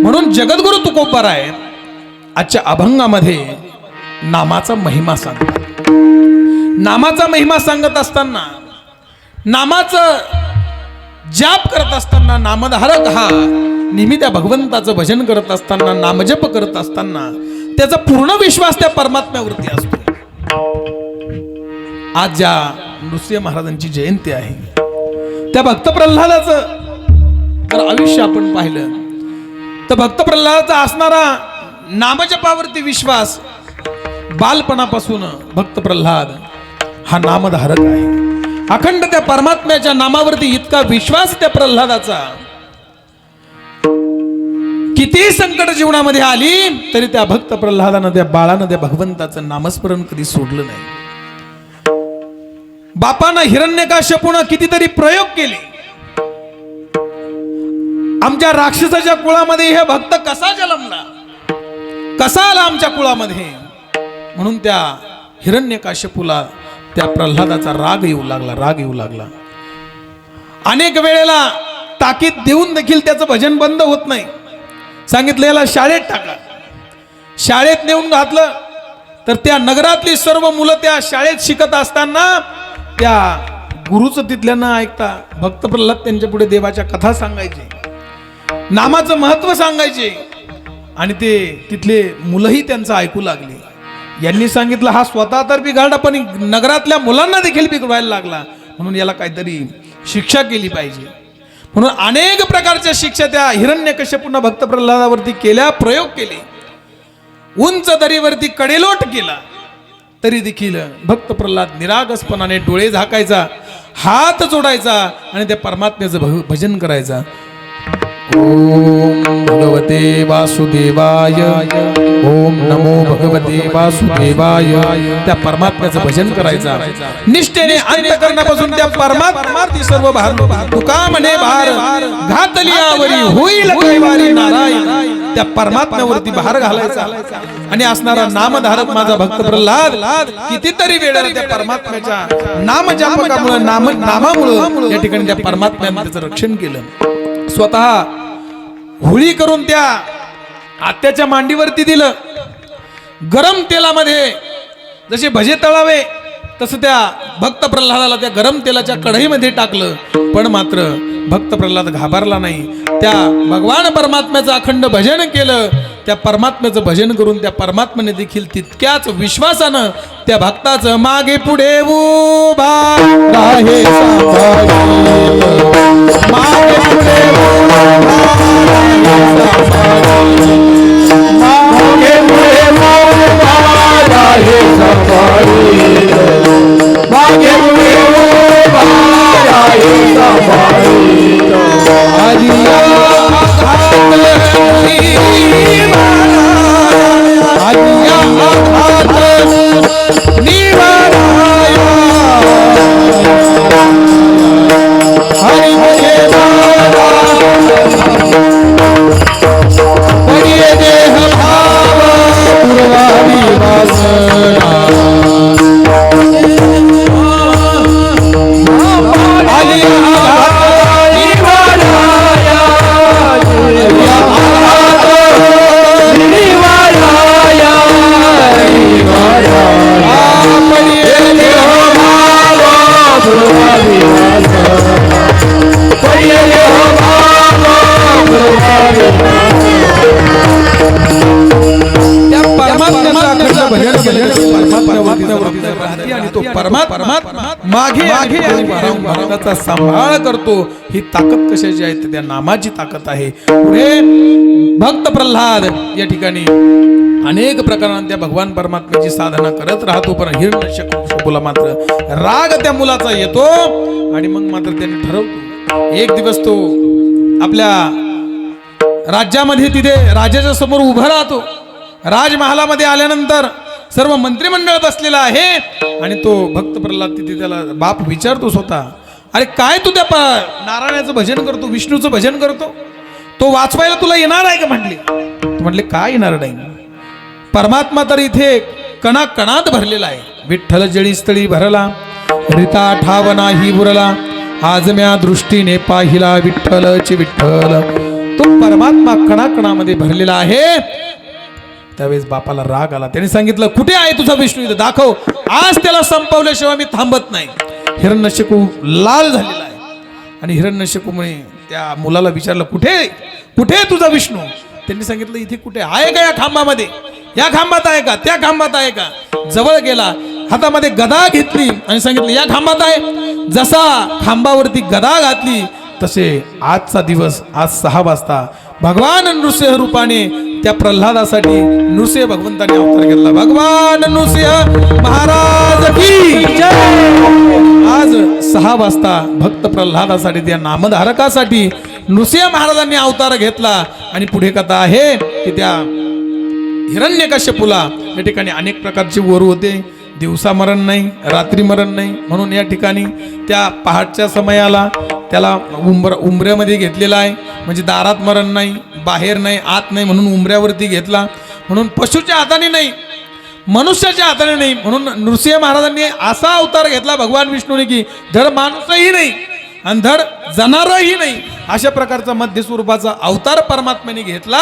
म्हणून जगद्गुरु तुकोबाराय आजच्या अभंगामध्ये नामाचा महिमा सांगतात. नामाचा महिमा सांगत असताना, नामाचं जाप करत असताना, नामधारक हा नेहमी त्या भगवंताचं भजन करत असताना, नामजप करत असताना त्याचा पूर्ण विश्वास त्या परमात्म्यावरती असतो. आज ज्या नृसिंह महाराजांची जयंती आहे, त्या भक्त प्रल्हादाचं जर आयुष्य आपण पाहिलं तर भक्त प्रल्हादाचा असणारा नामजपावरती विश्वास बालपणापासून भक्त प्रल्हाद हा नामधारक आहे. अखंड त्या परमात्म्याच्या नामावरती इतका विश्वास त्या प्रल्हादाचा, किती संकट जीवनामध्ये आली तरी त्या भक्त प्रल्हादानं, त्या बाळानं त्या भगवंताचं नामस्मरण कधी सोडलं नाही. बापानं हिरण्यकाश्यपूनं कितीतरी प्रयोग केले. आमच्या राक्षसाच्या कुळामध्ये हे भक्त कसा जन्मला, कसा आला आमच्या कुळामध्ये, म्हणून त्या हिरण्यकाश्यपूला त्या प्रल्हादाचा राग येऊ लागला. अनेक वेळेला ताकीद देऊन देखील त्याचं भजन बंद होत नाही. सांगितलं याला शाळेत टाका. शाळेत नेऊन घातलं तर त्या नगरातली सर्व मुलं त्या शाळेत शिकत असताना त्या गुरुचं तिथल्या न ऐकता भक्त प्रल्हाद त्यांच्या पुढे देवाच्या कथा सांगायचे, नामाचं महत्व सांगायचे, आणि ते तिथले मुलंही त्यांचं ऐकू लागले. यांनी सांगितलं हा स्वतः तर बिघडला, पण नगरातल्या मुलांना देखील बिघडवायला लागला, म्हणून याला काहीतरी शिक्षा केली पाहिजे. म्हणून अनेक प्रकारच्या शिक्षा त्या हिरण्यकश्यपूनं भक्त प्रल्हादावरती केल्या, प्रयोग केले. उंच दरीवरती कडेलोट केला तरी देखील भक्त प्रल्हाद निरागसपणाने डोळे झाकायचा, हात जोडायचा आणि त्या परमात्म्याचं भजन करायचा. ओम भगवते वासुदेवाय, ओम नमो भगवते वासुदेवाय. त्या परमात्म्याचं भजन करायचा निष्ठेने, अंतःकरणापासून त्या परमात्म्यावरती सर्व भार. तुका म्हणे भार घातली आवरी, होईल कैवारी नारायण. त्या परमात्म्यावरती भार घालायचा आणि असणारा नामधारक माझा भक्त प्रल्हाद कितीतरी वेळा त्या परमात्म्याच्या नामजापकामुळे, नामामुळे या ठिकाणी त्या परमात्म्याने त्याचं रक्षण केलं. स्वतः होळी करून त्या आत्याच्या मांडीवरती दिलं. गरम तेलामध्ये जसे भजे तळावे तसं त्या भक्त प्रल्हादाला त्या गरम तेलाच्या कढईमध्ये टाकलं, पण मात्र भक्त प्रल्हाद घाबरला नाही. त्या भगवान परमात्म्याचं अखंड भजन केलं. त्या परमात्म्याचं भजन करून त्या परमात्म्याने देखील तितक्याच विश्वासानं त्या भक्ताचं मागे पुढे उभा आहे, मागे पुढे मागे पुढे मागे पुढे मागे सांभाळ करतो. ही ताकद कशाची आहे? त्या नामाची ताकद आहे. पुढे भक्त प्रल्हाद या ठिकाणी अनेक प्रकारांत त्या भगवान परमात्म्याची साधना करत राहतो, पण हिरण्यकश्यपूला मात्र राग त्या मुलाचा येतो आणि मग मात्र त्याने ठरवतो. एक दिवस तो आपल्या राज्यामध्ये तिथे राजाच्या समोर उभा राहतो. राजमहालामध्ये आल्यानंतर सर्व मंत्रिमंडळ बसलेला आहे आणि तो भक्त प्रल्हाद तिथे त्याला बाप विचारतो स्वतः, अरे काय तू त्या नारायणाचं भजन करतो, विष्णूचं भजन करतो, तो वाचवायला तुला येणार आहे का? म्हटले काय येणार नाही, परमात्मा तर इथे कणाकणात भरलेला आहे. विठ्ठल जळी स्थळी भरला, रिता ठाव नाही बुरला, आज म्या दृष्टीने पाहिला विठ्ठलची विठ्ठल. तो परमात्मा कणाकणामध्ये भरलेला आहे. त्यावेळेस बापाला राग आला. त्याने सांगितलं, कुठे आहे तुझा विष्णू, इथं दाखव. आज त्याला संपवल्याशिवाय मी थांबत नाही. हिरण्यकशिपू लाल झालेला आहे आणि हिरण्यकशिपूमुळे त्या मुलाला विचारलं, कुठे कुठे तुझा विष्णू. त्यांनी सांगितलं, इथे कुठे आहे का, या खांबामध्ये, या खांबात आहे का, त्या खांबात आहे का. जवळ गेला, हातामध्ये गदा घेतली आणि सांगितलं, या खांबात आहे. जसा खांबावरती गदा घातली तसे आजचा दिवस, आज 6 वाजता भगवान नृसिंह रूपाने त्या प्रल्हादासाठी नृसिंह भगवंताने अवतार घेतला. भगवान नृसिंह महाराज की जय. आज 6 वाजता भक्त प्रल्हादासाठी, त्या नामधारकासाठी नृसिंह महाराजांनी अवतार घेतला. आणि पुढे कथा आहे की त्या हिरण्यकश्यपूला या ठिकाणी अनेक प्रकारचे वर होते. दिवसा मरण नाही, रात्री मरण नाही, म्हणून या ठिकाणी त्या पहाटच्या समयाला त्याला उंबऱ्यामध्ये घेतलेला आहे. म्हणजे दारात मरण नाही, बाहेर नाही, आत नाही, म्हणून उंबऱ्यावरती घेतला. म्हणून पशुच्या हाताने नाही, मनुष्याच्या हाताने नाही, म्हणून नृसिंह महाराजांनी असा अवतार घेतला भगवान विष्णूने की धड माणूसही नाही आणि धड जनावरही नाही, अशा प्रकारचा मध्य स्वरूपाचा अवतार परमात्म्याने घेतला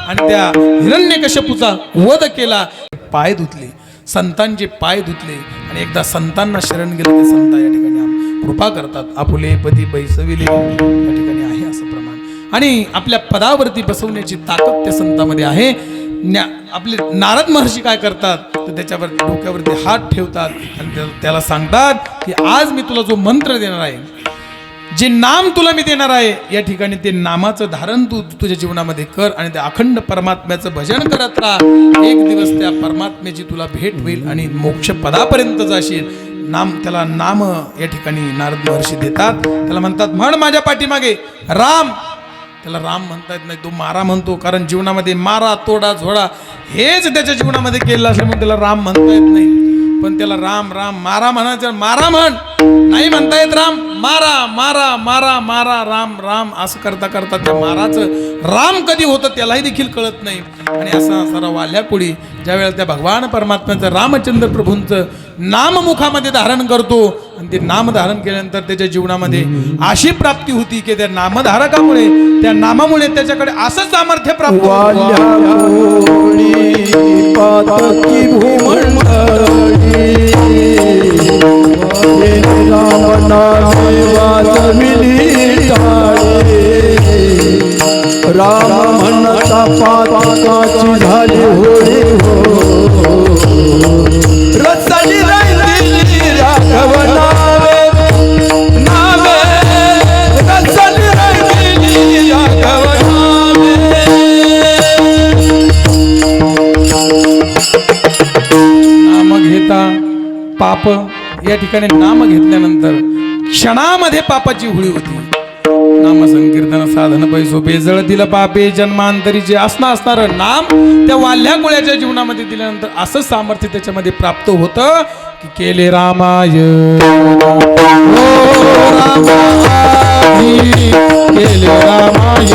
आणि त्या हिरण्यकश्यपूचा वध केला. पाय धुतले, संतांचे पाय धुतले आणि एकदा संतांना शरण गेले. ते संत या ठिकाणी कृपा करतात. आपुले पती बैसविले या ठिकाणी आहे असं प्रमाण. आणि आपल्या पदावरती बसवण्याची ताकद त्या संतामध्ये आहे. आपले नारद महर्षी काय करतात, तर त्याच्यावर डोक्यावरती हात ठेवतात आणि त्याला सांगतात की आज मी तुला जो मंत्र देणार आहे, जे नाम तुला मी देणार आहे, या ठिकाणी ते नामाचं धारण तू तुझ्या जीवनामध्ये कर आणि त्या अखंड परमात्म्याचं भजन करत राहा. एक दिवस त्या परमात्म्याची तुला भेट होईल आणि मोक्ष पदापर्यंत जाशील. त्याला नाम या ठिकाणी नारद महर्षी देतात. त्याला म्हणतात, म्हण माझ्या पाठीमागे राम. त्याला राम म्हणता येत नाही, तो मारा म्हणतो. कारण जीवनामध्ये मारा, तोडा, झोडा हेच त्याच्या जीवनामध्ये केलं असल्यामुळे त्याला राम म्हणता येत नाही. पण त्याला राम राम मारा म्हणायचं, मारा म्हण नाही म्हणता येत. राम मारा मारा मारा मारा राम राम असं करता करता त्या माराचं राम कधी होतं त्यालाही देखील कळत नाही. आणि असा सारा वाल्याकुळी ज्या वेळेला त्या भगवान परमात्म्याचं रामचंद्र प्रभूंचं नाम मुखामध्ये धारण करतो आणि ते नाम धारण केल्यानंतर त्याच्या जीवनामध्ये अशी प्राप्ती होती की त्या नामधारकामुळे, त्या नामामुळे त्याच्याकडे असं सामर्थ्य प्राप्त राम म्हणता पातकाची झाली होळी हो. रचली राहिली राघव नावे नावे, रचली राहिली राघव नावे. नाम घेता पाप, या ठिकाणी नाम घेतल्यानंतर क्षणामध्ये पापाची हुळी होती. नाम संकीर्तन साधन पैसो बेजळ दिलं पापे जन्मांतरीचे असणारं नाम त्या वाल्या कुळ्याच्या जीवनामध्ये दिल्यानंतर असं सामर्थ्य त्याच्यामध्ये प्राप्त होतं की केले रामाय केले रामाय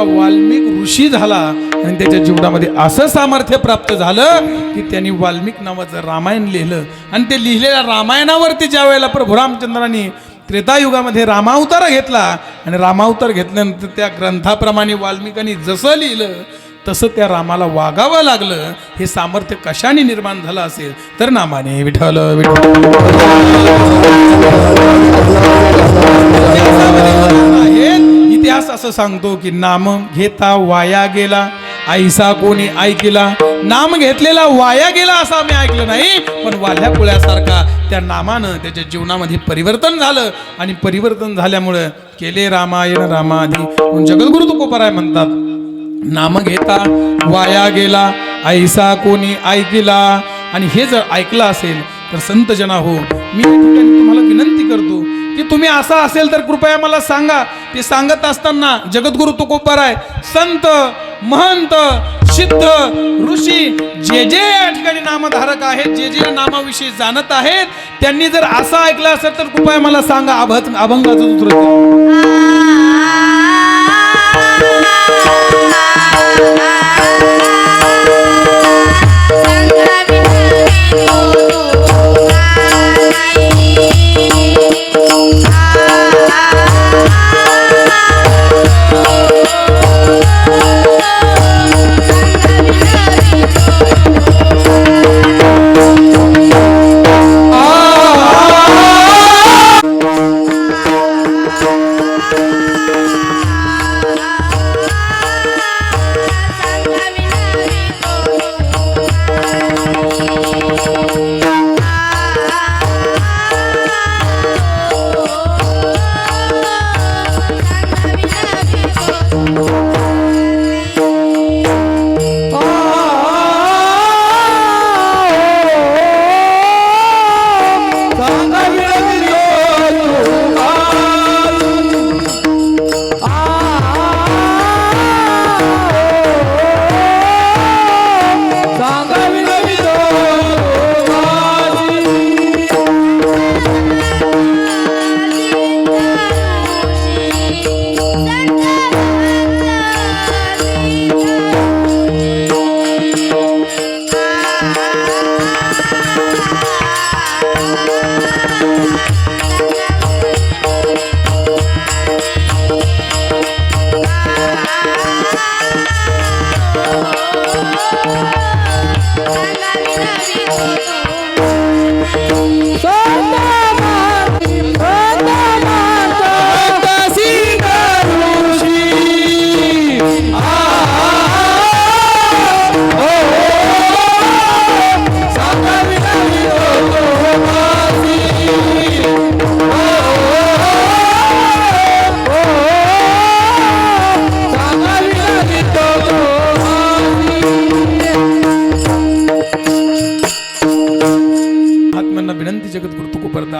वाल्मिक ऋषी झाला आणि त्याच्या जीवनामध्ये असं सामर्थ्य प्राप्त झालं की त्यांनी वाल्मिक नावाचं रामायण लिहिलं. आणि ते लिहिलेल्या रामायणावरती ज्या वेळेला प्रभू रामचंद्रांनी त्रेतायुगामध्ये रामावतार घेतला आणि रामावतार घेतल्यानंतर त्या ग्रंथाप्रमाणे वाल्मिकांनी जसं लिहिलं तसं त्या रामाला वागावं लागलं. हे सामर्थ्य कशाने निर्माण झालं असेल तर नामाने. विठ्ठल विठ्ठल इतिहास असं सांगतो की नाम घेता वाया गेला ऐसा कोणी ऐकला. नाम घेतलेला वाया गेला असं आम्ही ऐकलं नाही, पण वाल्या कुळ्यासारखा त्या नामानं त्याच्या जीवनामध्ये परिवर्तन झालं. आणि परिवर्तन झाल्यामुळं केले रामायण रामाधी. जगद्गुरु तुकोबाराय म्हणतात नाम घेता वाया गेला ऐसा कोणी ऐकला. आणि हे जर ऐकलं असेल तर संत जना हो, मी या ठिकाणी तुम्हाला विनंती करतो की तुम्ही असा असेल तर कृपया मला सांगा. ते सांगत असताना जगद्गुरु तुकोबाराय, संत महंत सिद्ध ऋषी जे जे या ठिकाणी नामधारक आहेत, जे जे या नामाविषयी जाणत आहेत, त्यांनी जर असं ऐकलं असेल तर कृपया मला सांगा. अभंगाचं सूत्र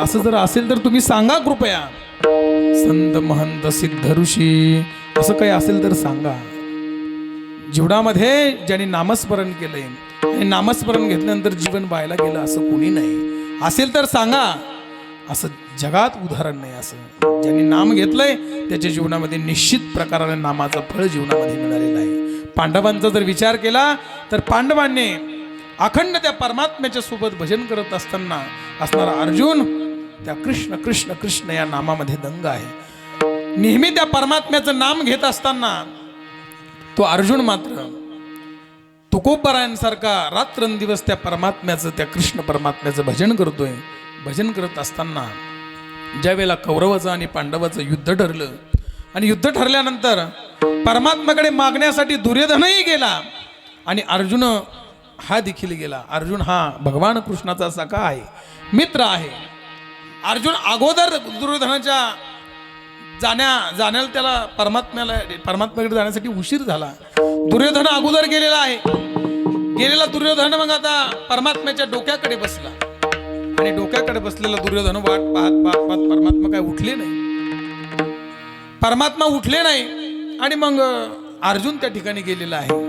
असं जर असेल तर तुम्ही सांगा कृपया. संत महंत सिद्ध ऋषी असं काही असेल तर सांगा. जीवनामध्ये ज्यांनी नामस्मरण केलंय आणि नामस्मरण घेतल्यानंतर जीवन व्हायला गेलं असं कोणी नाही. असेल तर सांगा. असं जगात उदाहरण नाही. असं ज्यांनी नाम घेतलंय त्याच्या जीवनामध्ये निश्चित प्रकाराने नामाचं फळ जीवनामध्ये मिळालेलं आहे. पांडवांचा जर विचार केला तर पांडवांनी अखंड त्या परमात्म्याच्या सोबत भजन करत असताना असणारा अर्जुन त्या कृष्ण कृष्ण कृष्ण या नामामध्ये दंग आहे. नेहमी त्या परमात्म्याचं नाम घेत असताना तो अर्जुन मात्र तुकोबारायांसारखा रात्रंदिवस त्या परमात्म्याचं, त्या कृष्ण परमात्म्याचं भजन करतोय. भजन करत असताना ज्या वेळेला कौरवाचं आणि पांडवाचं युद्ध ठरलं आणि युद्ध ठरल्यानंतर परमात्म्याकडे मागण्यासाठी दुर्योधनही गेला आणि अर्जुन हा देखील गेला. अर्जुन हा भगवान कृष्णाचा सखा आहे, मित्र आहे. अर्जुन अगोदर दुर्योधनाच्या जाण्याला त्याला परमात्म्याकडे जाण्यासाठी उशीर झाला. दुर्योधन अगोदर गेलेला आहे. गेलेला दुर्योधन मग आता परमात्म्याच्या डोक्याकडे बसला आणि डोक्याकडे बसलेला दुर्योधन वाट पाहत पाहत पाहत परमात्मा काय उठले नाही. परमात्मा उठले नाही आणि मग अर्जुन त्या ठिकाणी गेलेला आहे.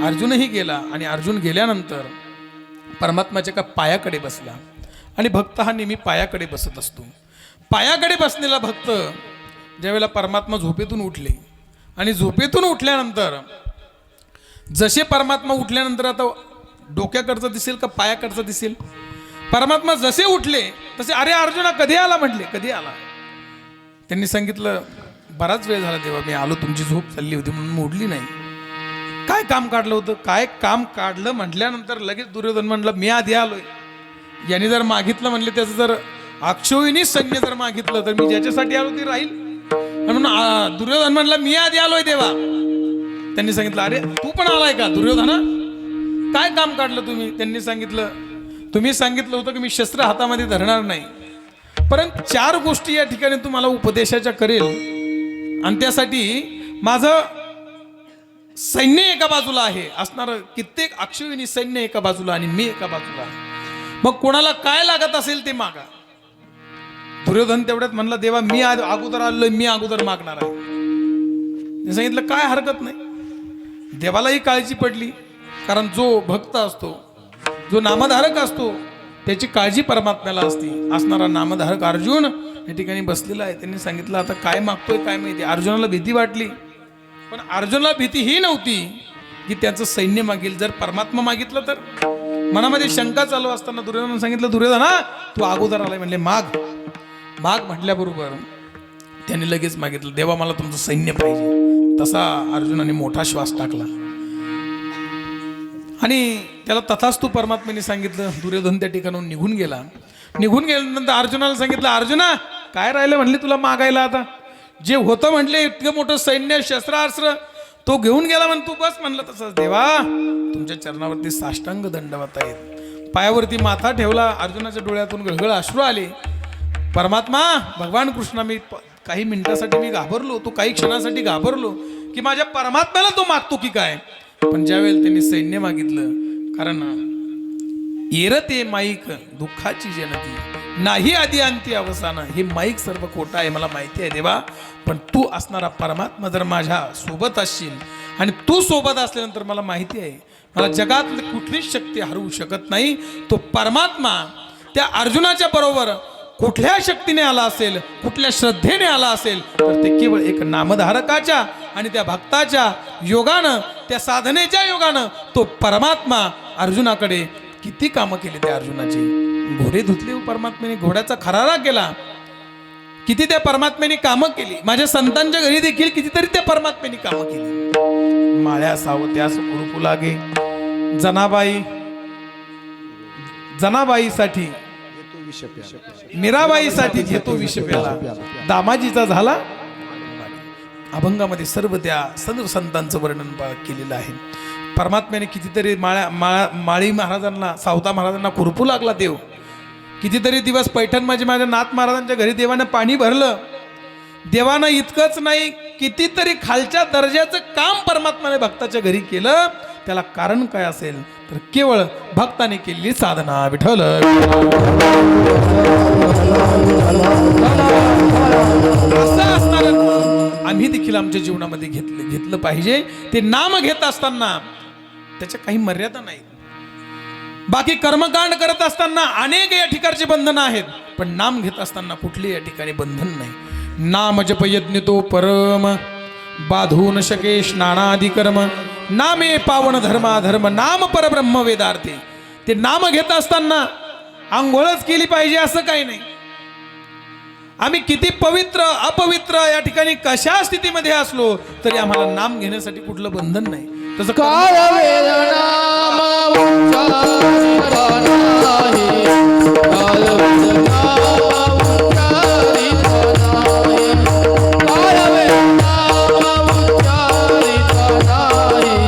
अर्जुनही गेला आणि अर्जुन गेल्यानंतर परमात्म्याच्या का पायाकडे बसला. आणि भक्त हा नेहमी पायाकडे बसत असतो. पायाकडे बसलेला भक्त ज्यावेळेला परमात्मा झोपेतून उठले आणि झोपेतून उठल्यानंतर जसे परमात्मा उठल्यानंतर आता डोक्याकडचं दिसेल का पायाकडचं दिसेल. परमात्मा जसे उठले तसे अरे अर्जुना कधी आला म्हटले. कधी आला. त्यांनी सांगितलं बराच वेळ झाला तेव्हा मी आलो, तुमची झोप चालली होती म्हणून मोडली नाही. काय काम काढलं होतं. काय काम काढलं म्हटल्यानंतर लगेच दुर्योधन म्हणलं मी आधी आलोय. याने जर मागितलं म्हणले त्याचं जर अक्षोहिणी सैन्य जर मागितलं तर मी ज्याच्यासाठी आलो ते राहील. म्हणून दुर्योधन म्हणला मी आधी आलोय तेव्हा. त्यांनी सांगितलं अरे तू पण आलाय का दुर्योधना, काय काम काढलं तुम्ही. त्यांनी सांगितलं तुम्ही सांगितलं होतं की मी शस्त्र हातामध्ये धरणार नाही, परंतु 4 गोष्टी या ठिकाणी तुम्हाला उपदेशाच्या करेल आणि त्यासाठी माझं सैन्य एका बाजूला आहे, असणार कित्येक अक्षविनी सैन्य एका बाजूला आणि मी एका बाजूला. मग कोणाला काय लागत असेल ते मागा. दुर्योधन तेवढ्यात म्हणला, देवा मी अगोदर आलोय, मी अगोदर मागणार आहे. मी सांगितलं काय हरकत नाही. देवालाही काळजी पडली, कारण जो भक्त असतो, जो नामधारक असतो, त्याची काळजी परमात्म्याला असते. असणारा नामधारक अर्जुन या ठिकाणी बसलेला आहे. त्यांनी सांगितलं आता काय मागतोय काय माहिती. अर्जुनाला भीती वाटली, पण अर्जुनाला भीती ही नव्हती की त्याचं सैन्य मागेल. जर परमात्मा मागितलं तर. मनामध्ये शंका चालू असताना दुर्योधनानं सांगितलं, दुर्योधना तू अगोदर आलाय म्हणले, माग माग म्हटल्याबरोबर त्याने लगेच मागितलं, देवा मला तुमचं सैन्य पाहिजे. तसा अर्जुनाने मोठा श्वास टाकला आणि त्याला तथास्तु परमात्म्याने सांगितलं. दुर्योधन त्या ठिकाणून निघून गेला. निघून गेल्यानंतर अर्जुनाला सांगितलं, अर्जुना काय राहिलं म्हणले तुला मागायला. आता जे होतं म्हटले इतकं मोठं सैन्य शस्त्रास्त्र तो घेऊन गेला म्हण, तू बस म्हणलं. तसंच देवा तुमच्या चरणावरती साष्टांग दंडवत आहेत. पायावरती माथा ठेवला. अर्जुनाच्या डोळ्यातून गळगळ अश्रू आले. परमात्मा भगवान कृष्णा, मी काही मिनिटासाठी मी घाबरलो, तो काही क्षणासाठी घाबरलो की माझ्या परमात्म्याला तो मागतो की काय. पण ज्यावेळेला त्यांनी सैन्य मागितलं, कारण येरते माईक दुःखाची जनती नाही आधी अंती अवसान, हे माईक सर्व खोटं आहे मला माहिती आहे देवा. पण तू असणारा परमात्मा जर माझ्या सोबत असशील आणि तू सोबत असल्यानंतर मला माहिती आहे मला जगातली कुठलीच शक्ती हरवू शकत नाही. तो परमात्मा त्या अर्जुनाच्या बरोबर कुठल्या शक्तीने आला असेल, कुठल्या श्रद्धेने आला असेल, तर ते केवळ एक नामधारकाच्या आणि त्या भक्ताच्या योगानं, त्या साधनेच्या योगानं तो परमात्मा अर्जुनाकडे किती कामं केली. त्या अर्जुनाची घोडे धुतले परमात्म्याने, घोड्याचा खरारा केला. किती त्या परमात्म्याने कामं केली. माझ्या संतांच्या घरी देखील कितीतरी त्या परमात्म्याने कामं केली. माळ्या सावत्यास कुरुपू लागे, जनाबाईसाठी मीराबाईसाठी घेतो विष प्याला, दामाजीचा झाला. अभंगामध्ये सर्व त्या सर्व संतांचं वर्णन केलेलं आहे. परमात्म्याने कितीतरी माळी महाराजांना, सावता महाराजांना कुरपू लागला देव. कितीतरी दिवस पैठण माझ्या नाथ महाराजांच्या घरी देवानं पाणी भरलं. देवानं इतकंच नाही, कितीतरी खालच्या दर्जाचं काम परमात्म्याने भक्ताच्या घरी केलं. त्याला कारण काय असेल तर केवळ भक्ताने केलेली साधना. विठ्ठल असं असणार आम्ही देखील आमच्या जीवनामध्ये घेतलं पाहिजे. ते नाम घेत असताना त्याच्या काही मर्यादा नाही. बाकी कर्मकांड करत असताना अनेक या ठिकाणची बंधनं आहेत, पण नाम घेत असताना कुठली या ठिकाणी बंधन नाही. नाम जप यज्ञ तो परम, बाधू न शके स्नानादि कर्म, नामे पावन धर्माधर्म, नाम परब्रह्म वेदार्थे. ते नाम घेत असताना आंघोळच केली पाहिजे असं काही नाही. आम्ही किती पवित्र अपवित्र या ठिकाणी कशा स्थितीमध्ये असलो तरी आम्हाला नाम घेण्यासाठी कुठलं बंधन नाही. तसं काय वेदनाम उच्चारिता नाही, काल वेदनाम उच्चारिता नाही, काल वेदनाम उच्चारिता नाही,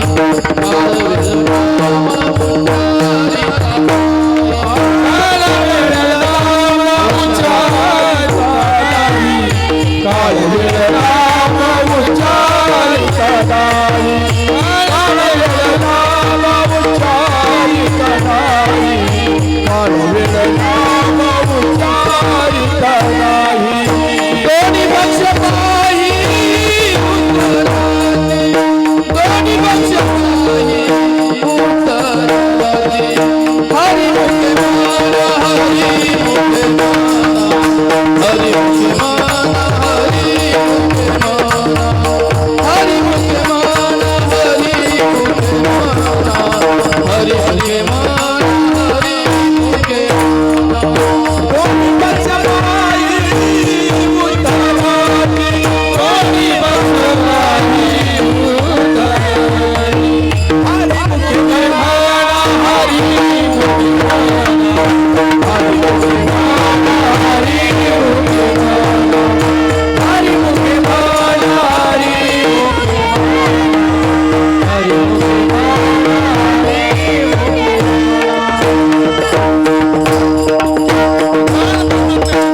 काल वेदनाम उच्चारिता नाही, काल वेदनाम उच्चारिता नाही, काल वेदनाम उच्चारिता नाही. दोन्ही पक्ष पाही उत्तराते, दोन्ही पक्ष पाही उत्तराते, हरी मुखे माना, हरी मुखे माना, हरी मुखे माना, हरी मुखे माना, हरी मुखे माना, हरी मुखे माना, हरी मुखे माना. दोन्ही पक्ष पाही उत्तराते, दोन्ही पक्ष पाही उत्तराते, हरी मुखे माना, हरी मुखे माना, हरी मुखे माना, हरी मुखे माना, हरी मुखे माना, हरी मुखे माना,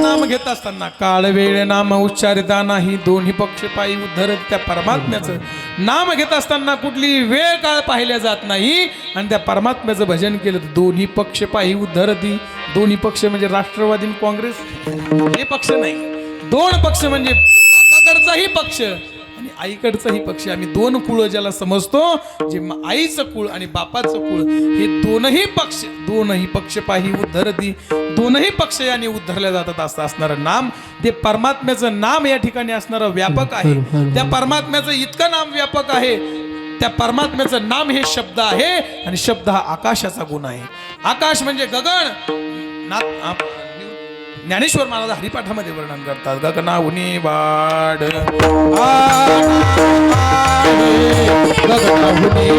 नाम घेत असताना काळ वेळ नाम उच्चारिता नाही, दोन्ही पक्ष पायी उद्धरत त्या परमात्म्याचं नाम घेत असताना कुठली वेळ काळ पाहिल्या जात नाही आणि त्या परमात्म्याचं भजन केलं तर दोन्ही पक्ष पाही उद्धरती. दोन्ही पक्ष म्हणजे राष्ट्रवादी आणि काँग्रेस हे पक्ष नाही, दोन पक्ष म्हणजे बापाकडचाही पक्ष आणि आईकडचाही पक्ष. आम्ही दोन कुळ ज्याला समजतो, जे आईचं कुळ आणि बापाचं कुळ, हे दोनही पक्ष पाही उद्धरती. दोनही पक्ष याने उद्धरल्या जातात असं असणारं नाम ते परमात्म्याचं नाम या ठिकाणी असणारं व्यापक आहे. त्या परमात्म्याचं इतकं नाम व्यापक आहे, त्या परमात्म्याचं नाम हे शब्द आहे आणि शब्द हा आकाशाचा गुण आहे. आकाश म्हणजे गगन. ज्ञानेश्वर महाराज हरिपाठामध्ये वर्णन करतात, गगनाहुनी वाढ गगनाहुनी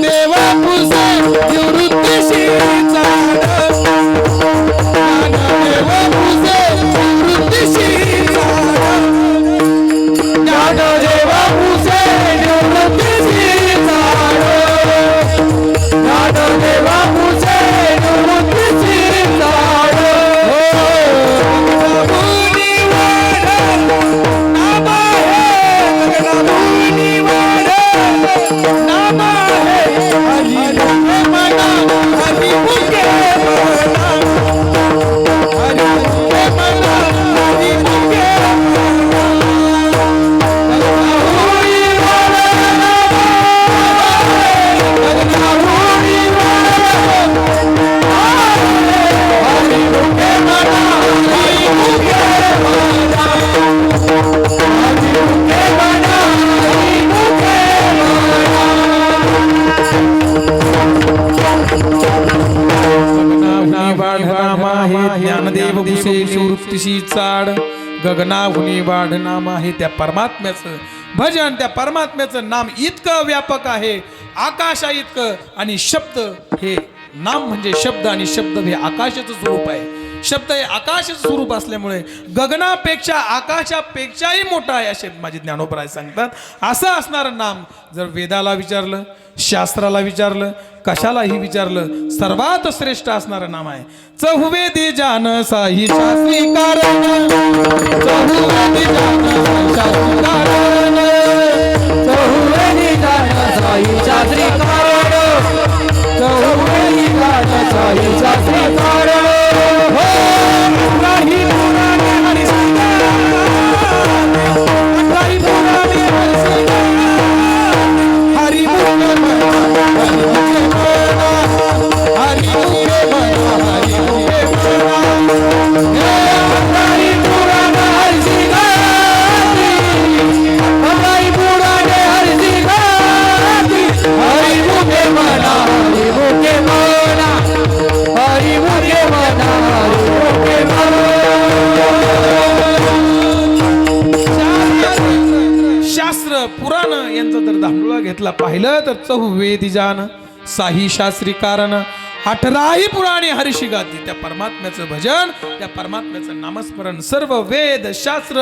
देवा पुसे निवृत्तीशी चाड, देवा पुसे निवृत्तीशी चाड, ज्ञानदेवा पुसे निवृत्तीशी चाड, ज्ञानदेवा पुसे निवृत्तीशी चाड. गगनाहुनी वाढ नाम आहे, गगनाहुनी वाढ नाम आहे, हरी मुखे मना, हरी मुखे मना, हरी मुखे मना, हरी मुखे मना. गगनाहुनी वाढ नाम आहे, गगनाहुनी वाढ हरी मुखे मना, हरी मुखे मना, हरी मुखे मना, हरी मुखे ज्ञानदेव भूषे निवृत्तीशी चाड. गगनाहुनी वाढ नाम आहे. त्या परमात्म्याचं भजन, त्या परमात्म्याचं नाम इतकं व्यापक आहे, आकाशा इतकं. आणि शब्द हे नाम म्हणजे शब्द आणि शब्द हे आकाशाचं स्वरूप आहे. शब्द हे आकाशाचं स्वरूप असल्यामुळे गगनापेक्षा आकाशापेक्षाही मोठा आहे असे माझे ज्ञानोबराय सांगतात. असं असणारं नाम जर वेदाला विचारलं, शास्त्राला विचारलं, कशालाही विचारलं, सर्वात श्रेष्ठ असणारं नाम आहे. चहुवेदी जान साही शास्त्री कारण, चहुवेदी जान साही शास्त्री कारण, चहुवेदी जान साई शास्त्री कारण, चहुवेदी जान साई शास्त्री कारण. हो अठराही पुराणे हरिसिंगाने, अठराही पुराणे हरिसिंगाने, हरी मुखे मना, हरी मुखे मना, हरी मुखे मना, हरी मुखे मना. अठराही पुराणे हरिसिंगाने, अठराही पुराणे हरिसिंगाने, हरी मुखे मना, हरी मुखे मना, हरी मुखे मना, हरी मुखे मना. शास्त्र पुराण यांचा जर धांडोळा घेतला पाहिलं तर चहुवेदी जान साही शास्त्री कारण, अठराही पुराणे हरिशी गाती. त्या परमात्म्याचं भजन, त्या परमात्म्याचं नामस्मरण, सर्व वेद शास्त्र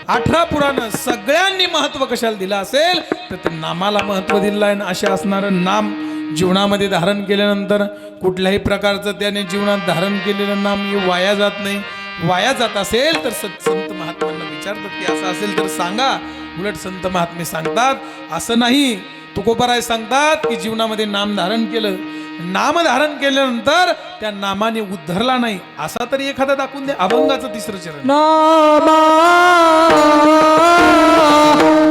18 पुराण सगळ्यांनी महत्व कशाला दिलं असेल तर ते नामाला महत्व दिलं आहे. असे असणारं नाम जीवनामध्ये धारण केल्यानंतर कुठल्याही प्रकारचं त्याने जीवनात धारण केलेलं नाम हे वाया जात नाही. वाया जात असेल तर संत महात्म्यांना विचारतात की असं असेल तर सांगा. उलट संत महात्मे सांगतात असं नाही. तुकोबाराय सांगतात की जीवनामध्ये नाम धारण केलं, नाम धारण केल्यानंतर त्या नामाने उद्धरला नाही असा तरी एखादा दाखवून द्या. अभंगाचं 3रं चरण. नामा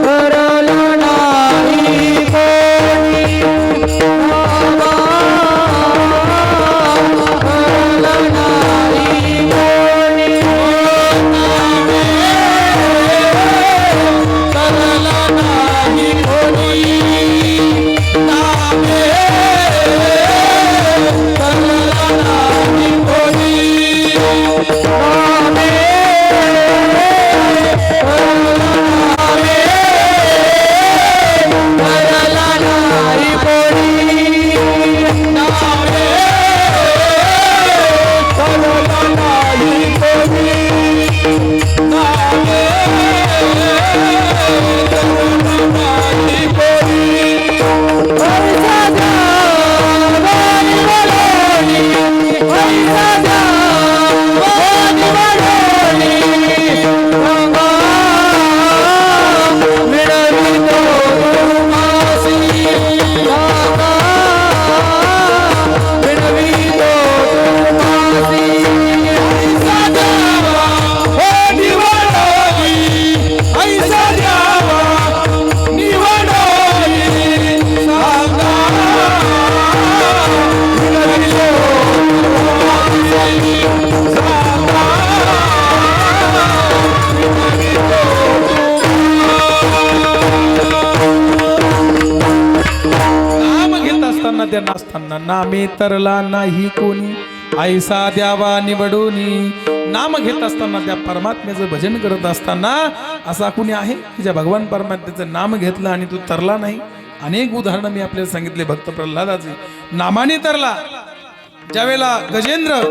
करला नाही कोणी, नामा करला नाही कोणी, नामे करला नाही कोणी, नामे करला नाही कोणी, नामे करला नाही नाम घेत असताना त्या नाचताना नामे तरला नाही कोणी ऐसा द्यावा निवडूनी. नाम घेत असताना त्या परमात्म्याचं भजन करत असताना असा कुणी आहे की ज्या भगवान परमात्म्याचं नाम घेतलं आणि तू तरला नाही. अनेक उदाहरणं मी आपल्याला सांगितले भक्त प्रल्हादाचे. नामाने तरला. ज्यावेळेला गजेंद्र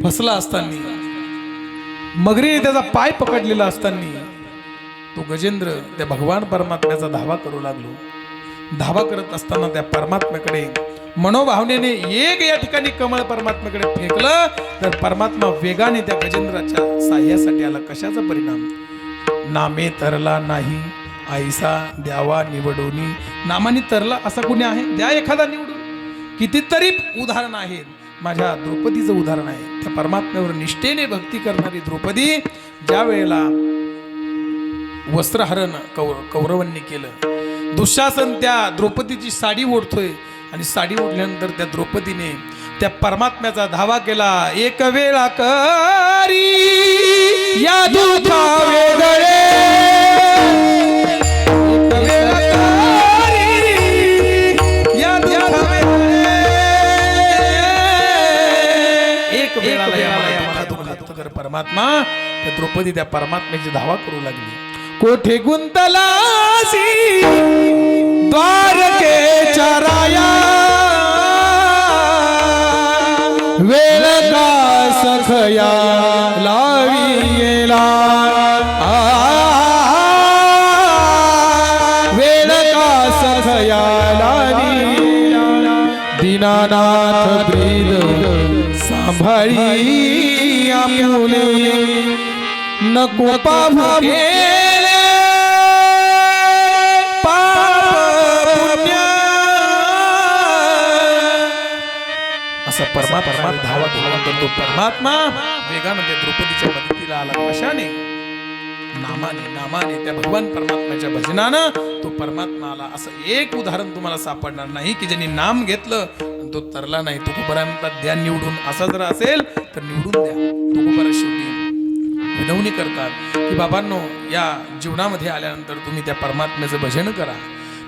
फसला असताना मगरीने त्याचा पाय पकडलेला असताना तो गजेंद्र त्या भगवान परमात्म्याचा धावा करू लागलो. धावा करत असताना त्या परमात्म्याकडे मनोभावनेने एक या ठिकाणी कमळ परमात्म्याकडे फेकलं तर परमात्मा वेगाने त्या गजेंद्राच्या साह्यासाठी आला. कशाचा परिणाम? नामे तरला नाही ऐसा द्यावा निवडूनी. नामाने तरला असा कुणी आहे? द्या एखादा निवडून. कितीतरी उदाहरण आहेत. माझ्या द्रौपदीचं उदाहरण आहे. त्या परमात्म्यावर निष्ठेने भक्ती करणारी द्रौपदी ज्या वेळेला वस्त्रहरण कौरवांनी केलं. दुःशासन त्या द्रौपदीची साडी ओढतोय आणि साडी ओढल्यानंतर त्या द्रौपदीने त्या परमात्म्याचा धावा केला. एक वेळा करी या दुःखा वेगळे, एक वेळा करी या दुःखा वेगळे, एक वेळा कर परमात्मा. त्या द्रौपदी त्या परमात्म्याची धावा करू लागली. कोठे गुंतलासी द्वारकेच्या राया, वेळ का सखया लावी येला, वेळ का सखया लावी. दीनानाथ ब्रीद सांभाळी आपुले, नको पाहू गेले असा परमात्मा धावा केल्यानंतर तो परमात्मा वेगाने त्या द्रौपदीच्या मदतीला आला. कशाने? नामाने. नामाने त्या भगवान परमात्म्याच्या भजनानं तो परमात्मा आला. असं एक उदाहरण तुम्हाला सापडणार नाही की ज्यांनी नाम घेतलं आणि तो तरला नाही. तुकोबरा म्हणतात द्या निवडून. असा जर असेल तर निवडून द्या. तुकोबरा शेवटी विनवणी करतात की बाबांनो, या जीवनामध्ये आल्यानंतर तुम्ही त्या परमात्म्याचं भजन करा.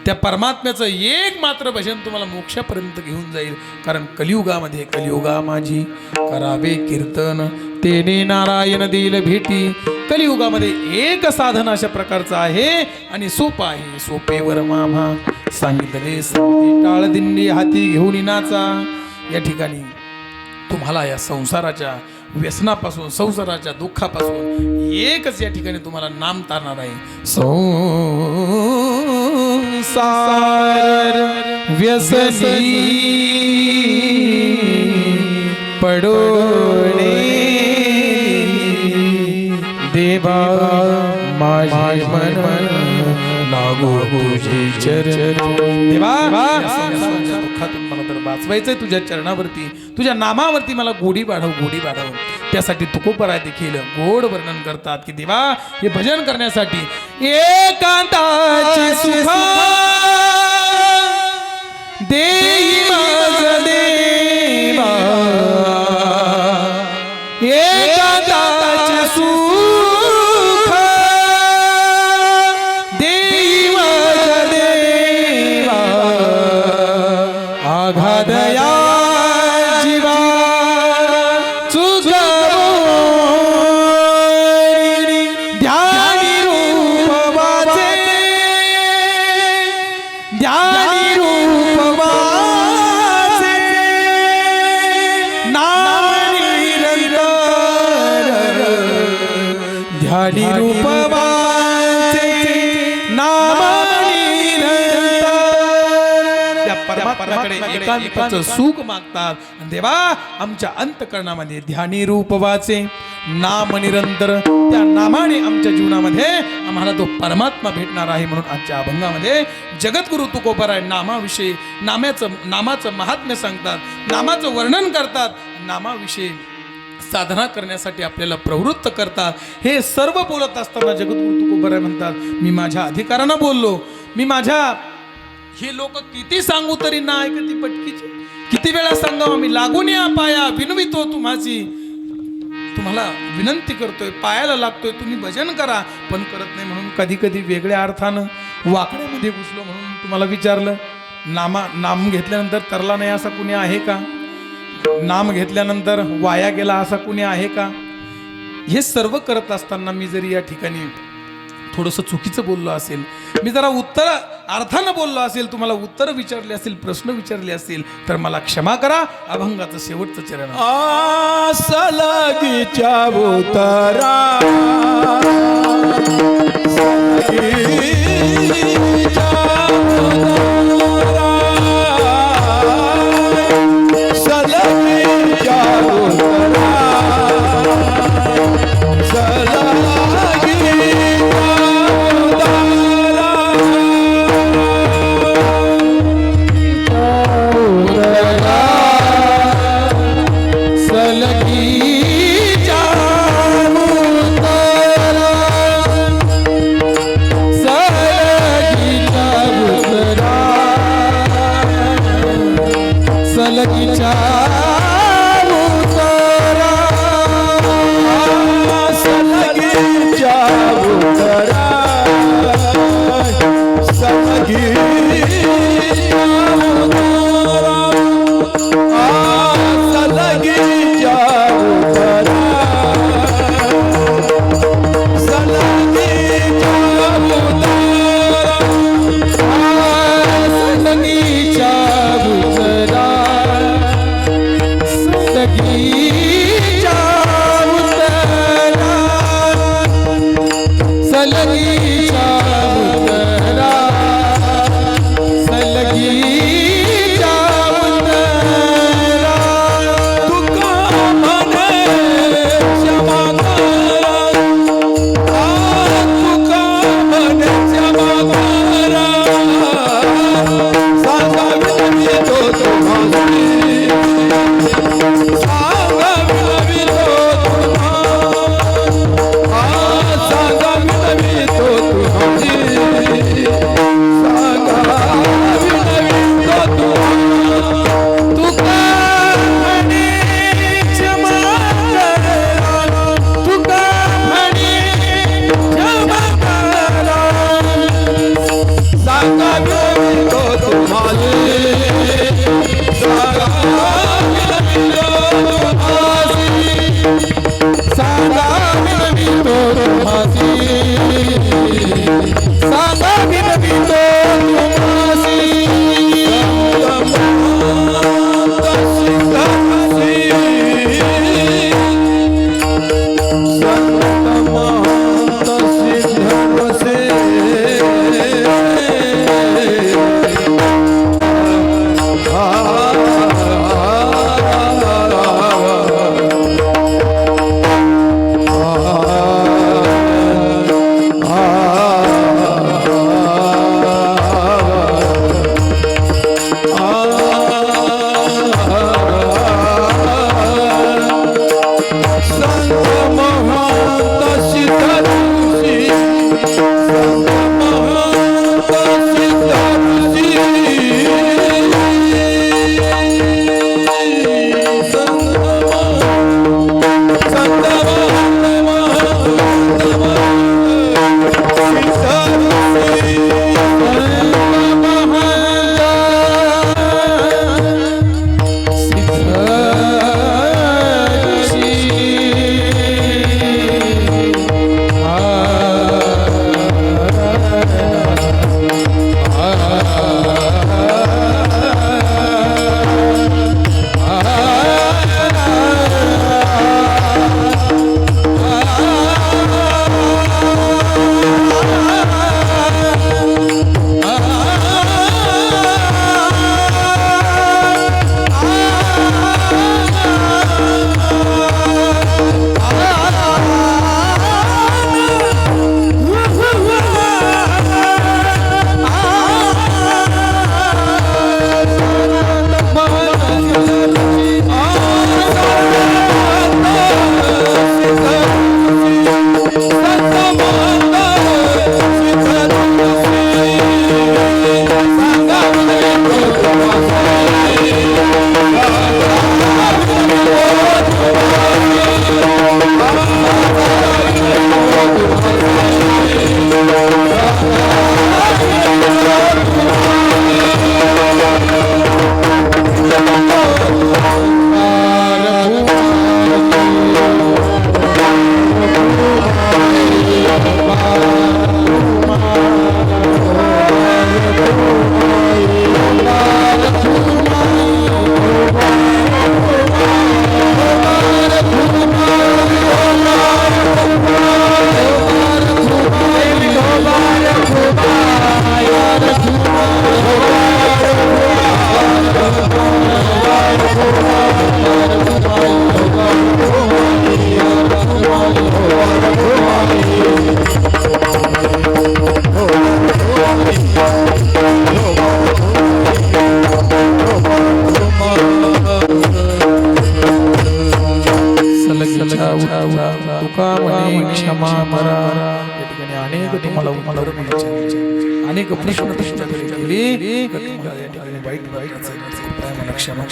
त्या परमात्म्याचं एक मात्र भजन तुम्हाला मोक्षापर्यंत घेऊन जाईल. कारण कलियुगामध्ये कलियुगा माझी करावे कीर्तन, तेने नारायण देईल भेटी. कलियुगामध्ये एक साधन अशा प्रकारचं आहे आणि सोपं आहे. सोपेवर मामा सांगितले संधी, टाळ दिंडी हाती घेऊन नाचा. या ठिकाणी तुम्हाला या संसाराच्या व्यसनापासून, संसाराच्या दुःखापासून एकच या ठिकाणी तुम्हाला नाम तारणार आहे. संसार व्यसनी पडोणे, देवा माझे मन लागो तुझे चरण. देवा संसाराच्या दुःखातून मला तर वाचवायचंय तुझ्या चरणावरती, तुझ्या नामावरती मला गोडी वाढव, गोडी वाढव. त्यासाठी तुकोबरा देखील गोड वर्णन करतात की देवा, हे भजन करण्यासाठी एकांताची सुख देई माझ देवा, एकांताची सुख देई माझ देवा, आघादया जीवा ध्यानी रूपवाचे नाम निरंतर. त्या परमात्म्याकडे एकामेकाचं सुख मागतात. आणि देवा आमच्या अंतःकरणामध्ये ध्यानी रूप वाचे, नाम निरंतर, त्या नामाने आमच्या जीवनामध्ये आम्हाला तो परमात्मा भेटणार आहे. म्हणून आजच्या अभंगामध्ये जगद्गुरु तुकोबराय नामाविषयी नामाचं महात्म्य सांगतात, नामाचं वर्णन करतात, नामाविषयी साधना करण्यासाठी आपल्याला प्रवृत्त करतात. हे सर्व बोलत असताना जगद्गुरु तुकोबराय म्हणतात, मी माझ्या अधिकारानं बोललो, मी माझ्या, हे लोक किती सांगू तरी ना ऐकती पटकीची, किती वेळा सांगावं, मी लागून या पाया विनवितो तुम्हाची, तुम्हाला विनंती करतोय, पायाला लागतोय, तुम्ही भजन करा, पण करत नाही. म्हणून कधी कधी वेगळ्या अर्थानं वाकड्यामध्ये घुसलो. म्हणून तुम्हाला विचारलं, नाम घेतल्यानंतर तरला नाही असा कुणी आहे का? नाम घेतल्यानंतर वाया गेला असा कुणी आहे का? हे सर्व करत असताना मी जरी या ठिकाणी थोडंसं चुकीचं बोललो असेल, मी जरा उत्तर अर्थानं बोललो असेल, तुम्हाला उत्तर विचारले असेल, प्रश्न विचारले असेल, तर मला क्षमा करा. अभंगाचं शेवटचं चरण, सलगीच्या उतरा सलगीच्या क्षमा करा. या ठिकाणी अनेक तुम्हाला उत्तर अनेक प्रश्न तुमच्याकडे केले, तुम्हाला या ठिकाणी वाईट मला क्षमा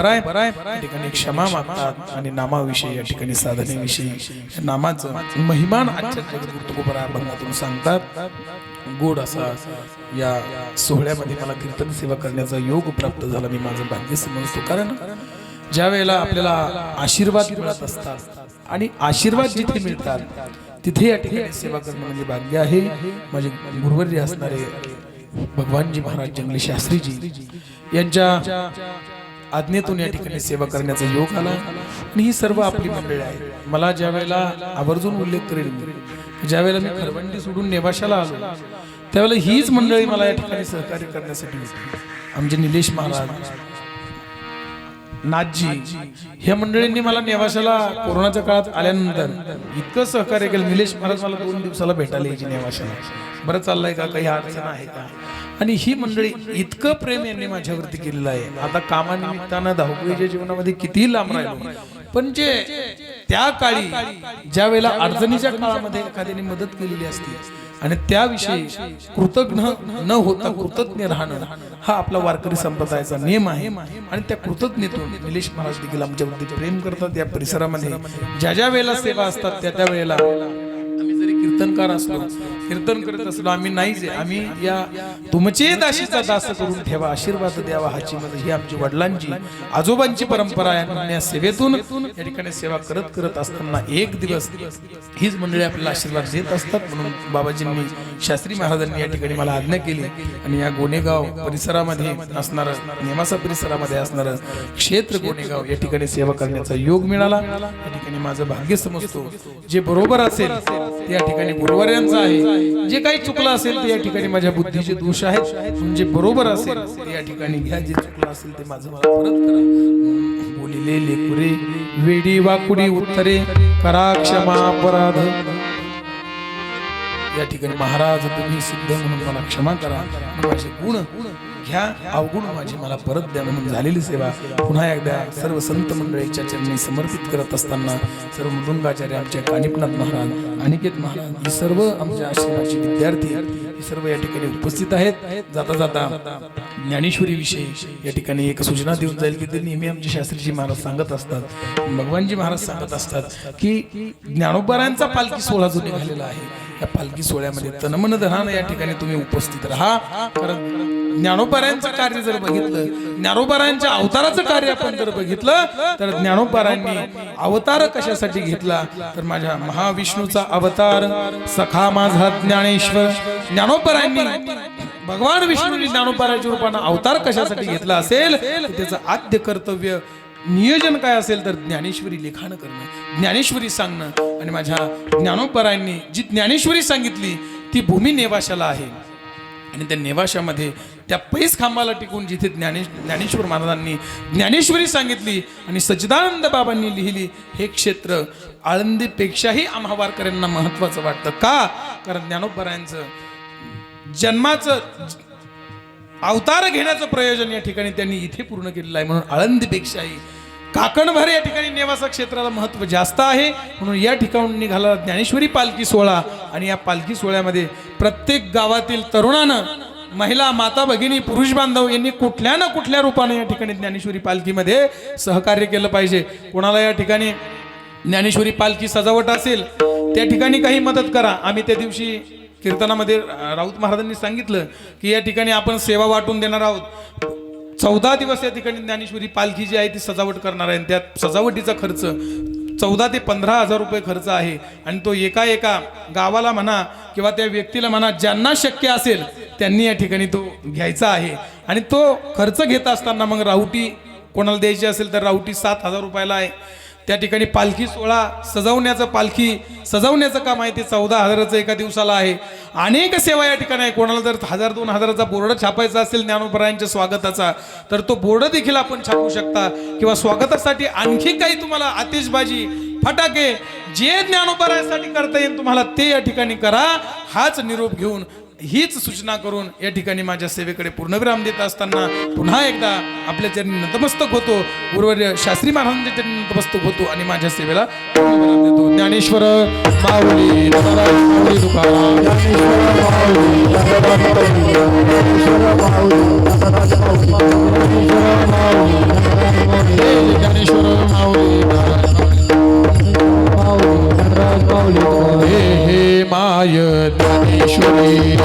या ठिकाणी क्षमा मागतात आणि नामाविषयी या ठिकाणी साधनेविषयी नामाचं महिमान आचार्य जगद्गुरुतुकोबरा अभंगातून सांगतात. गोड असा या सोहळ्यामध्ये मला कीर्तन सेवा करण्याचा योग प्राप्त झाला. मी माझं भाग्य समजतो, कारण ज्या वेळेला आपल्याला आशीर्वाद मिळत असतात आणि आशीर्वाद जिथे मिळतात तिथे या ठिकाणी सेवा करणं म्हणजे भाग्य आहे. माझे गुरुवर्य असणारे भगवानजी महाराज जंगली शास्त्रीजी यांच्या आज्ञेतून या ठिकाणी सेवा करण्याचा योग आला. आणि ही सर्व आपली मंडळी आहे. मला ज्या वेळेला आवर्जून उल्लेख करेल, ज्या वेळेला मी खरवंडी सोडून नेवाशाला आलो त्यावेळेला हीच मंडळी मला या ठिकाणी सहकार्य करण्यासाठी आमचे निलेश महाराज, नाथजी, ह्या मंडळींनी मला नेवाशाला कोरोनाच्या काळात आल्यानंतर इतकं सहकार्य केलं. निलेश महाराज मला 2 दिवसाला भेटायला यायची नेवाशाला, बरं चाललंय का, काही अडचण आहे का. आणि ही मंडळी इतकं प्रेम यांनी माझ्यावरती केलेलं आहे. आता कामानिमित्तानं धावपळीच्या जीवनामध्ये कितीही लांब राहिलो, पण जे त्या काळी ज्या वेळेला अडचणीच्या काळामध्ये एखाद्याने मदत केलेली असते आणि त्याविषयी कृतज्ञ न होता कृतज्ञ राहणं हा आपला वारकरी संप्रदायाचा नियम आहे. आणि त्या कृतज्ञतेतून निलेश महाराज देखील आमच्यावरती प्रेम करतात. या परिसरामध्ये ज्या ज्या वेळेला सेवा असतात त्या त्या वेळेला आम्ही जरी कीर्तनकार असलो, कीर्तन करत असलो, आम्ही नाहीच आहे, आम्ही या तुमचे दाशीचा दास करून ठेवा, आशीर्वाद द्यावा हाची मध्ये ही आमची वडिलांची आजोबांची परंपरा आहे. म्हणून या सेवेतून या ठिकाणी सेवा करत करत असताना एक दिवस हीच मंडळी आपल्याला आशीर्वाद देत असतात. म्हणून बाबाजींनी, शास्त्री महाराजांनी या ठिकाणी मला आज्ञा केली आणि या गोनेगाव परिसरामध्ये असणारं, नेवासा परिसरामध्ये असणारं क्षेत्र गोनेगाव या ठिकाणी सेवा करण्याचा योग मिळाला. या ठिकाणी माझं भाग्य समजतो. जे बरोबर असेल ते या ठिकाणी गुरुवार्यांचं आहे, जे काही चुकलं असेल ते या ठिकाणी माझ्या बुद्धीचे दोष आहेत. म्हणजे बरोबर असेल ते या ठिकाणी घ्या, जे चुकलं असेल ते माझं मला परत करा. बोलिले लेकुरे वेडी वाकुडी उत्तरे करा क्षमा अपराध. या ठिकाणी महाराज तुम्ही सिद्ध म्हणून मला क्षमा करा, माझे गुण घ्या, अवगुण माझी मला परत द्या. म्हणून झालेली सेवा पुन्हा एकदा सर्व संत मंडळीच्या चरणी समर्पित करत असताना सर्व मृदुंगाचार्य, आमचे कानिपनाथ महाराज, अनिकेत महाराज, ही सर्व आमच्या आश्रमाचे विद्यार्थी हे सर्व या ठिकाणी उपस्थित आहेत. जाता जाता ज्ञानेश्वरी विषयी या ठिकाणी एक सूचना देऊन जाईल की ते नेहमी आमचे शास्त्रीजी महाराज सांगत असतात, भगवानजी महाराज सांगत असतात की ज्ञानोबारांचा पालखी सोहळा जो निघालेला आहे, या पालखी सोहळ्यामध्ये तनमन धनानं या ठिकाणी तुम्ही उपस्थित राहा. कारण ज्ञानोबारांचं कार्य जर बघितलं, ज्ञानोबारांच्या अवताराचं कार्य आपण जर बघितलं तर ज्ञानोबारांनी अवतार कशासाठी घेतला तर माझ्या महाविष्णूचा अवतार सखा माझा ज्ञानेश्वर. ज्ञानोबारांनी भगवान विष्णूंनी ज्ञानोबाराच्या रूपानं अवतार कशासाठी घेतला असेल, त्याचं आद्य कर्तव्य नियोजन काय असेल तर ज्ञानेश्वरी लिखाण करणं, ज्ञानेश्वरी सांगणं. आणि माझ्या ज्ञानोबारांनी जी ज्ञानेश्वरी सांगितली ती भूमी नेवाशाला आहे. आणि त्या नेवाशामध्ये त्या पैस खांबाला टिकून जिथे ज्ञानेश्वर महाराजांनी ज्ञानेश्वरी सांगितली आणि सच्चिदानंद बाबांनी लिहिली, हे क्षेत्र आळंदीपेक्षाही आम्हा वारकऱ्यांना महत्वाचं वाटतं. का? कारण ज्ञानोबारायांचं जन्माचं अवतार घेण्याचं प्रयोजन या ठिकाणी त्यांनी इथे पूर्ण केलेलं आहे. म्हणून आळंदीपेक्षाही काकणभर या ठिकाणी नेवासा क्षेत्राला महत्व जास्त आहे. म्हणून या ठिकाणून निघाला ज्ञानेश्वरी पालखी सोहळा. आणि या पालखी सोहळ्यामध्ये प्रत्येक गावातील तरुणानं, महिला, माता भगिनी, पुरुष बांधव यांनी कुठल्या ना कुठल्या रूपाने या ठिकाणी ज्ञानेश्वरी पालखीमध्ये सहकार्य केलं पाहिजे. कोणाला या ठिकाणी ज्ञानेश्वरी पालखी सजावट असेल त्या ठिकाणी काही मदत करा. आम्ही त्या दिवशी कीर्तनामध्ये राऊत महाराजांनी सांगितलं की या ठिकाणी आपण सेवा वाटून देणार आहोत. 14 दिवस या ठिकाणी ज्ञानेश्वरी पालखी जी आहे ती सजावट करणार आहे. त्यात सजावटीचा खर्च 14 ते 15 हजार रुपये खर्च आहे. आणि तो एका गावाला म्हणा किंवा त्या व्यक्तीला म्हणा, ज्यांना शक्य असेल त्यांनी या ठिकाणी तो घ्यायचा आहे. आणि तो खर्च घेत असताना मग राहुटी कोणाला द्यायची असेल तर राहुटी 7,000 रुपयाला आहे. त्या ठिकाणी पालखी सोहळा पालखी सजवण्याचं काम आहे ते 14,000चं एका दिवसाला आहे. अनेक सेवा या ठिकाणी आहे. कोणाला जर 1,000-2,000चा बोर्ड छापायचा असेल ज्ञानोबारायांच्या स्वागताचा तर तो बोर्ड देखील आपण छापू शकता. किंवा स्वागतासाठी आणखी काही तुम्हाला आतिषबाजी, फटाके जे ज्ञानोबारायांसाठी करता येईल तुम्हाला ते या ठिकाणी करा. हाच निरोप घेऊन हीच सूचना करून या ठिकाणी माझ्या सेवेकडे पूर्णविराम देत असताना पुन्हा एकदा आपल्या चरणी नतमस्तक होतो, गुरुवर्य शास्त्री महाराजांच्या चरणी नतमस्तक होतो आणि माझ्या सेवेला पूर्णविराम देतो. ज्ञानेश्वर माऊली तुकाराम माऊली तुकाराम ज्ञानेश्वर माऊली हे हे माय ज्ञानेश्वरी